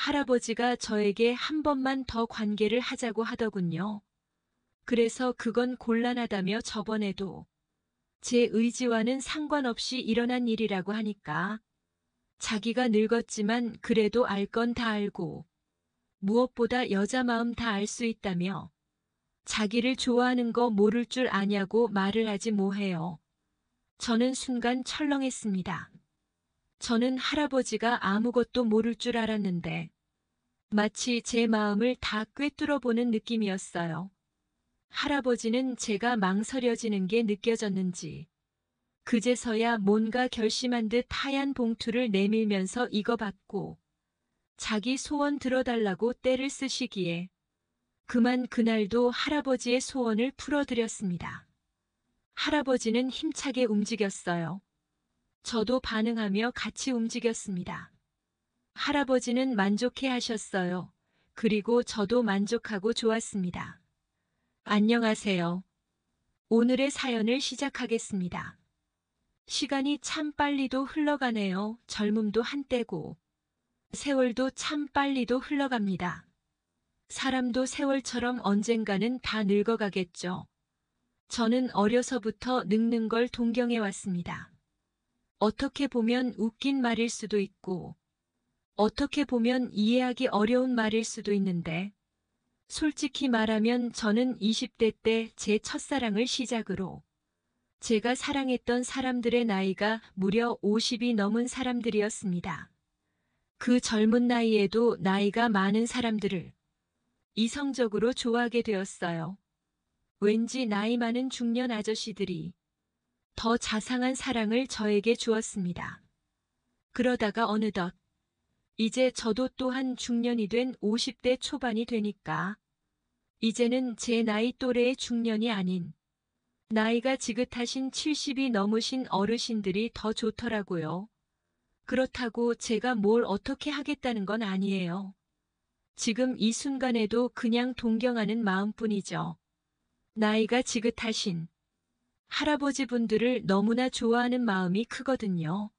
할아버지가 저에게 한 번만 더 관계를 하자고 하더군요. 그래서 그건 곤란하다며 저번에도 제 의지와는 상관없이 일어난 일이라고 하니까 자기가 늙었지만 그래도 알 건 다 알고 무엇보다 여자 마음 다 알 수 있다며 자기를 좋아하는 거 모를 줄 아냐고 말을 하지 뭐해요. 저는 순간 철렁했습니다. 저는 할아버지가 아무것도 모를 줄 알았는데 마치 제 마음을 다 꿰뚫어 보는 느낌이었어요. 할아버지는 제가 망설여지는 게 느껴졌는지 그제서야 뭔가 결심한 듯 하얀 봉투를 내밀면서 이거 받고 자기 소원 들어달라고 떼를 쓰시기에 그만 그날도 할아버지의 소원을 풀어드렸습니다. 할아버지는 힘차게 움직였어요. 저도 반응하며 같이 움직였습니다. 할아버지는 만족해 하셨어요. 그리고 저도 만족하고 좋았습니다. 안녕하세요. 오늘의 사연을 시작하겠습니다. 시간이 참 빨리도 흘러가네요. 젊음도 한때고 세월도 참 빨리도 흘러갑니다. 사람도 세월처럼 언젠가는 다 늙어가겠죠. 저는 어려서부터 늙는 걸 동경해 왔습니다. 어떻게 보면 웃긴 말일 수도 있고 어떻게 보면 이해하기 어려운 말일 수도 있는데 솔직히 말하면 저는 20대 때 제 첫사랑을 시작으로 제가 사랑했던 사람들의 나이가 무려 50이 넘은 사람들이었습니다. 그 젊은 나이에도 나이가 많은 사람들을 이성적으로 좋아하게 되었어요. 왠지 나이 많은 중년 아저씨들이 더 자상한 사랑을 저에게 주었습니다. 그러다가 어느덧 이제 저도 또한 중년이 된 50대 초반이 되니까 이제는 제 나이 또래의 중년이 아닌 나이가 지긋하신 70이 넘으신 어르신들이 더 좋더라고요. 그렇다고 제가 뭘 어떻게 하겠다는 건 아니에요. 지금 이 순간에도 그냥 동경하는 마음뿐이죠. 나이가 지긋하신 할아버지 분들을 너무나 좋아하는 마음이 크거든요.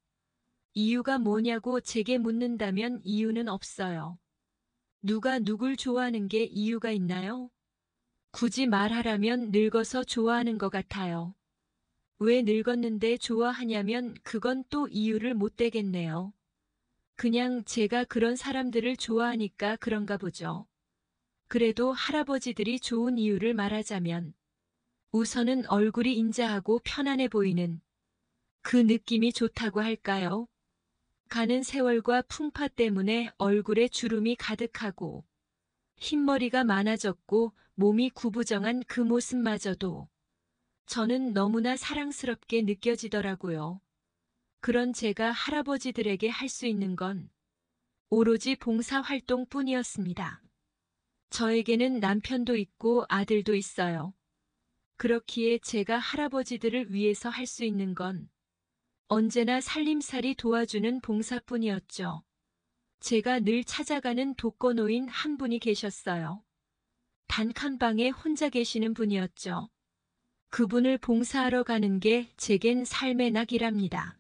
이유가 뭐냐고 제게 묻는다면 이유는 없어요. 누가 누굴 좋아하는 게 이유가 있나요? 굳이 말하라면 늙어서 좋아하는 것 같아요. 왜 늙었는데 좋아하냐면 그건 또 이유를 못 대겠네요. 그냥 제가 그런 사람들을 좋아하니까 그런가 보죠. 그래도 할아버지들이 좋은 이유를 말하자면 우선은 얼굴이 인자하고 편안해 보이는 그 느낌이 좋다고 할까요? 가는 세월과 풍파 때문에 얼굴에 주름이 가득하고 흰머리가 많아졌고 몸이 구부정한 그 모습마저도 저는 너무나 사랑스럽게 느껴지더라고요. 그런 제가 할아버지들에게 할 수 있는 건 오로지 봉사활동뿐이었습니다. 저에게는 남편도 있고 아들도 있어요. 그렇기에 제가 할아버지들을 위해서 할 수 있는 건 언제나 살림살이 도와주는 봉사뿐이었죠. 제가 늘 찾아가는 독거노인 한 분이 계셨어요. 단칸방에 혼자 계시는 분이었죠. 그분을 봉사하러 가는 게 제겐 삶의 낙이랍니다.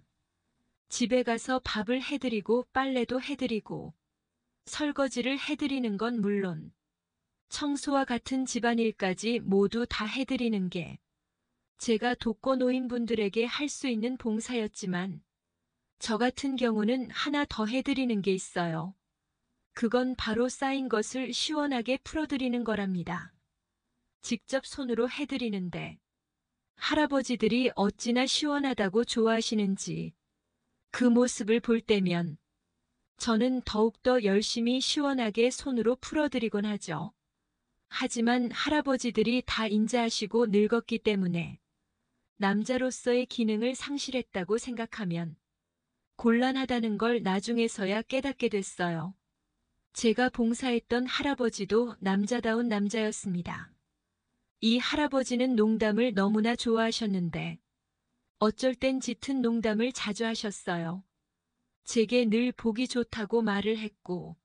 집에 가서 밥을 해드리고 빨래도 해드리고 설거지를 해드리는 건 물론 청소와 같은 집안일까지 모두 다 해드리는 게 제가 독거노인분들에게 할 수 있는 봉사였지만 저 같은 경우는 하나 더 해드리는 게 있어요. 그건 바로 쌓인 것을 시원하게 풀어드리는 거랍니다. 직접 손으로 해드리는데 할아버지들이 어찌나 시원하다고 좋아하시는지 그 모습을 볼 때면 저는 더욱더 열심히 시원하게 손으로 풀어드리곤 하죠. 하지만 할아버지들이 다 인자하시고 늙었기 때문에 남자로서의 기능을 상실했다고 생각하면 곤란하다는 걸 나중에서야 깨닫게 됐어요. 제가 봉사했던 할아버지도 남자다운 남자였습니다. 이 할아버지는 농담을 너무나 좋아하셨는데 어쩔 땐 짙은 농담을 자주 하셨어요. 제게 늘 보기 좋다고 말을 했고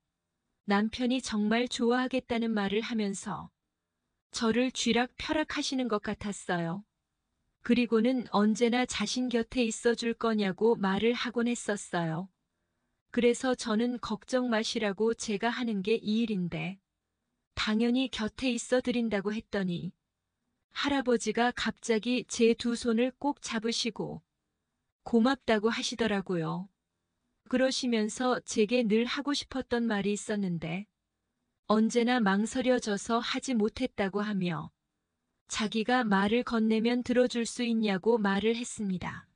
남편이 정말 좋아하겠다는 말을 하면서 저를 쥐락펴락하시는 것 같았어요. 그리고는 언제나 자신 곁에 있어 줄 거냐고 말을 하곤 했었어요. 그래서 저는 걱정 마시라고 제가 하는 게 이 일인데 당연히 곁에 있어 드린다고 했더니 할아버지가 갑자기 제 두 손을 꼭 잡으시고 고맙다고 하시더라고요. 그러시면서 제게 늘 하고 싶었던 말이 있었는데 언제나 망설여져서 하지 못했다고 하며 자기가 말을 건네면 들어줄 수 있냐고 말을 했습니다.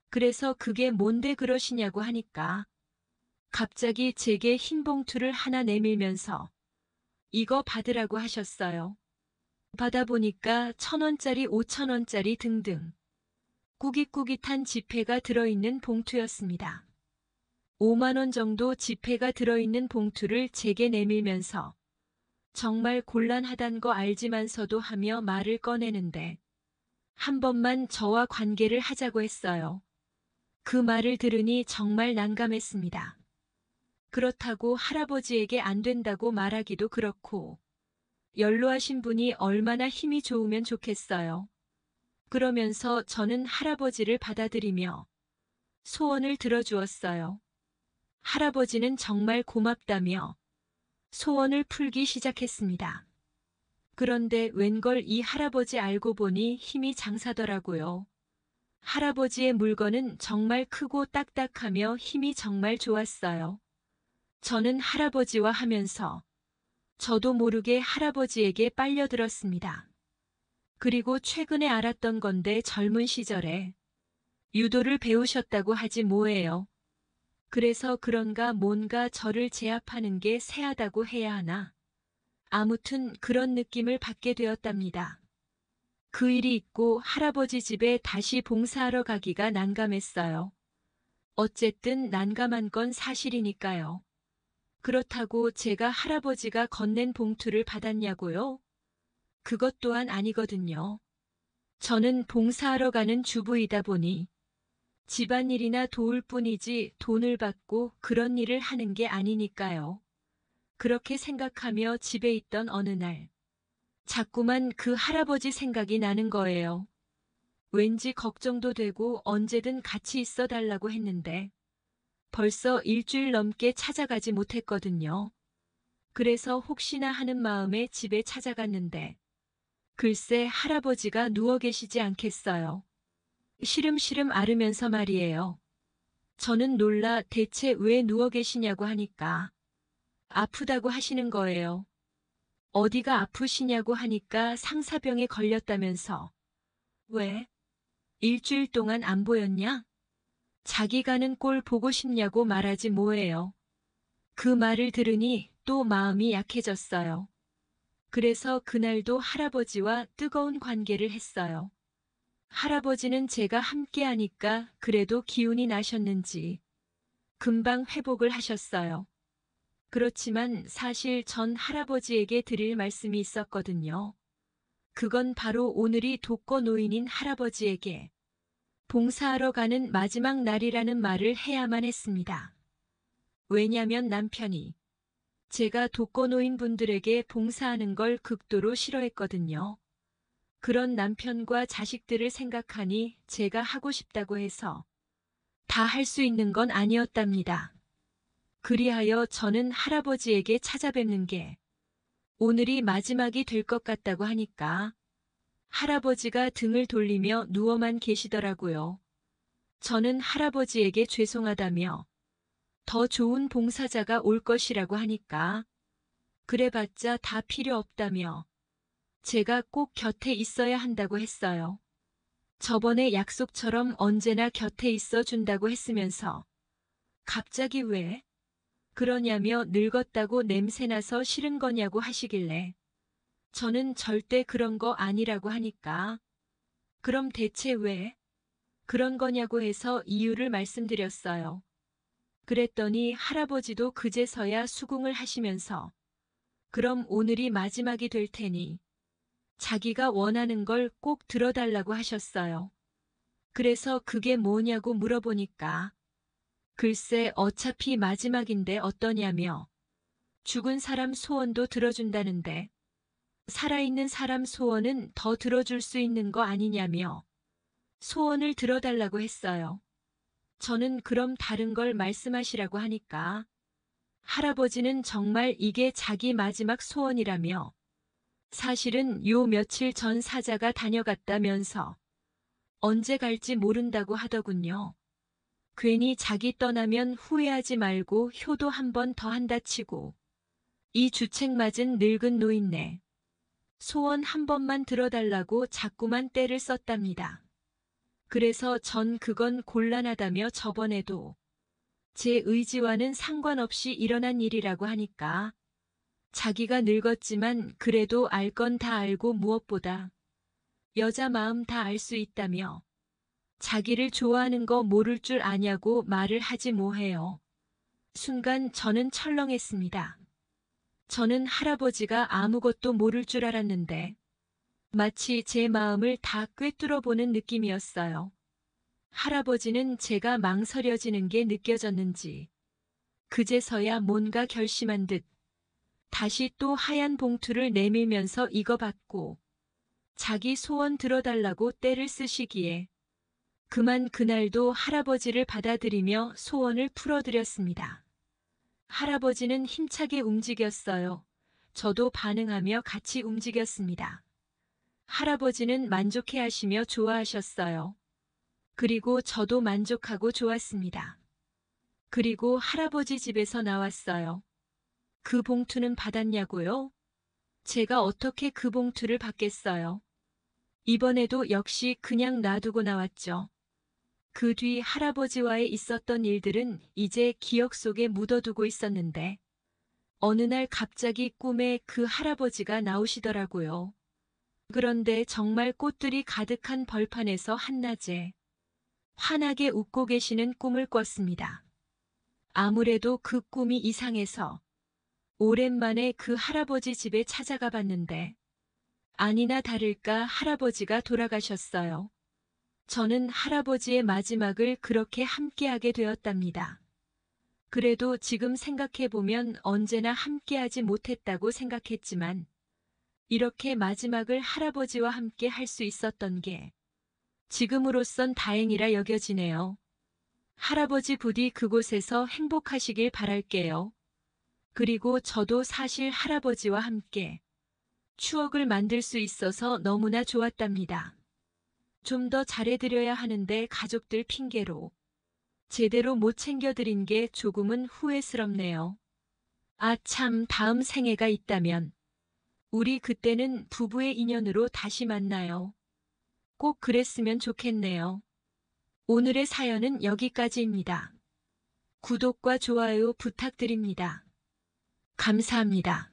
그래서 그게 뭔데 그러시냐고 하니까 갑자기 제게 흰 봉투를 하나 내밀면서 이거 받으라고 하셨어요. 받아보니까 1,000원짜리, 5,000원짜리 등등 꾸깃꾸깃한 지폐가 들어있는 봉투였습니다. 5만 원 정도 지폐가 들어있는 봉투를 제게 내밀면서 정말 곤란하단 거 알지만서도 하며 말을 꺼내는데 한 번만 저와 관계를 하자고 했어요. 그 말을 들으니 정말 난감했습니다. 그렇다고 할아버지에게 안 된다고 말하기도 그렇고 연로하신 분이 얼마나 힘이 좋으면 좋겠어요. 그러면서 저는 할아버지를 받아들이며 소원을 들어주었어요. 할아버지는 정말 고맙다며 소원을 풀기 시작했습니다. 그런데 웬걸 이 할아버지 알고 보니 힘이 장사더라고요. 할아버지의 물건은 정말 크고 딱딱하며 힘이 정말 좋았어요. 저는 할아버지와 하면서 저도 모르게 할아버지에게 빨려들었습니다. 그리고 최근에 알았던 건데 젊은 시절에 유도를 배우셨다고 하지 뭐예요. 그래서 그런가 뭔가 저를 제압하는 게 세하다고 해야 하나. 아무튼 그런 느낌을 받게 되었답니다. 그 일이 있고 할아버지 집에 다시 봉사하러 가기가 난감했어요. 어쨌든 난감한 건 사실이니까요. 그렇다고 제가 할아버지가 건넨 봉투를 받았냐고요? 그것 또한 아니거든요. 저는 봉사하러 가는 주부이다 보니 집안일이나 도울 뿐이지 돈을 받고 그런 일을 하는 게 아니니까요. 그렇게 생각하며 집에 있던 어느 날 자꾸만 그 할아버지 생각이 나는 거예요. 왠지 걱정도 되고 언제든 같이 있어 달라고 했는데 벌써 일주일 넘게 찾아가지 못했거든요. 그래서 혹시나 하는 마음에 집에 찾아갔는데 글쎄 할아버지가 누워 계시지 않겠어요. 시름시름 앓으면서 말이에요. 저는 놀라 대체 왜 누워 계시냐고 하니까 아프다고 하시는 거예요. 어디가 아프시냐고 하니까 상사병에 걸렸다면서. 왜? 일주일 동안 안 보였냐? 자기 가는 꼴 보고 싶냐고 말하지 뭐예요. 그 말을 들으니 또 마음이 약해졌어요. 그래서 그날도 할아버지와 뜨거운 관계를 했어요. 할아버지는 제가 함께 하니까 그래도 기운이 나셨는지 금방 회복을 하셨어요. 그렇지만 사실 전 할아버지에게 드릴 말씀이 있었거든요. 그건 바로 오늘이 독거노인인 할아버지에게 봉사하러 가는 마지막 날이라는 말을 해야만 했습니다. 왜냐면 남편이 제가 독거노인 분들에게 봉사하는 걸 극도로 싫어했거든요. 그런 남편과 자식들을 생각하니 제가 하고 싶다고 해서 다 할 수 있는 건 아니었답니다. 그리하여 저는 할아버지에게 찾아뵙는 게 오늘이 마지막이 될 것 같다고 하니까 할아버지가 등을 돌리며 누워만 계시더라고요. 저는 할아버지에게 죄송하다며 더 좋은 봉사자가 올 것이라고 하니까 그래봤자 다 필요 없다며 제가 꼭 곁에 있어야 한다고 했어요. 저번에 약속처럼 언제나 곁에 있어 준다고 했으면서 갑자기 왜 그러냐며 늙었다고 냄새나서 싫은 거냐고 하시길래 저는 절대 그런 거 아니라고 하니까 그럼 대체 왜 그런 거냐고 해서 이유를 말씀드렸어요. 그랬더니 할아버지도 그제서야 수긍을 하시면서 그럼 오늘이 마지막이 될 테니 자기가 원하는 걸 꼭 들어달라고 하셨어요. 그래서 그게 뭐냐고 물어보니까 글쎄 어차피 마지막인데 어떠냐며 죽은 사람 소원도 들어준다는데 살아있는 사람 소원은 더 들어줄 수 있는 거 아니냐며 소원을 들어달라고 했어요. 저는 그럼 다른 걸 말씀하시라고 하니까 할아버지는 정말 이게 자기 마지막 소원이라며 사실은 요 며칠 전 사자가 다녀갔다면서 언제 갈지 모른다고 하더군요. 괜히 자기 떠나면 후회하지 말고 효도 한 번 더 한다 치고 이 주책 맞은 늙은 노인네. 소원 한 번만 들어달라고 자꾸만 떼를 썼답니다. 그래서 전 그건 곤란하다며 저번에도 제 의지와는 상관없이 일어난 일이라고 하니까 자기가 늙었지만 그래도 알 건 다 알고 무엇보다 여자 마음 다 알 수 있다며 자기를 좋아하는 거 모를 줄 아냐고 말을 하지 뭐해요. 순간 저는 철렁했습니다. 저는 할아버지가 아무것도 모를 줄 알았는데 마치 제 마음을 다 꿰뚫어 보는 느낌이었어요. 할아버지는 제가 망설여지는 게 느껴졌는지 그제서야 뭔가 결심한 듯 다시 또 하얀 봉투를 내밀면서 이거 받고 자기 소원 들어달라고 떼를 쓰시기에 그만 그날도 할아버지를 받아들이며 소원을 풀어드렸습니다. 할아버지는 힘차게 움직였어요. 저도 반응하며 같이 움직였습니다. 할아버지는 만족해하시며 좋아하셨어요. 그리고 저도 만족하고 좋았습니다. 그리고 할아버지 집에서 나왔어요. 그 봉투는 받았냐고요? 제가 어떻게 그 봉투를 받겠어요? 이번에도 역시 그냥 놔두고 나왔죠. 그 뒤 할아버지와의 있었던 일들은 이제 기억 속에 묻어두고 있었는데 어느 날 갑자기 꿈에 그 할아버지가 나오시더라고요. 그런데 정말 꽃들이 가득한 벌판에서 한낮에 환하게 웃고 계시는 꿈을 꿨습니다. 아무래도 그 꿈이 이상해서 오랜만에 그 할아버지 집에 찾아가 봤는데 아니나 다를까 할아버지가 돌아가셨어요. 저는 할아버지의 마지막을 그렇게 함께하게 되었답니다. 그래도 지금 생각해보면 언제나 함께하지 못했다고 생각했지만 이렇게 마지막을 할아버지와 함께 할 수 있었던 게 지금으로선 다행이라 여겨지네요. 할아버지 부디 그곳에서 행복하시길 바랄게요. 그리고 저도 사실 할아버지와 함께 추억을 만들 수 있어서 너무나 좋았답니다. 좀 더 잘해드려야 하는데 가족들 핑계로 제대로 못 챙겨드린 게 조금은 후회스럽네요. 아, 참, 다음 생애가 있다면 우리 그때는 부부의 인연으로 다시 만나요. 꼭 그랬으면 좋겠네요. 오늘의 사연은 여기까지입니다. 구독과 좋아요 부탁드립니다. 감사합니다.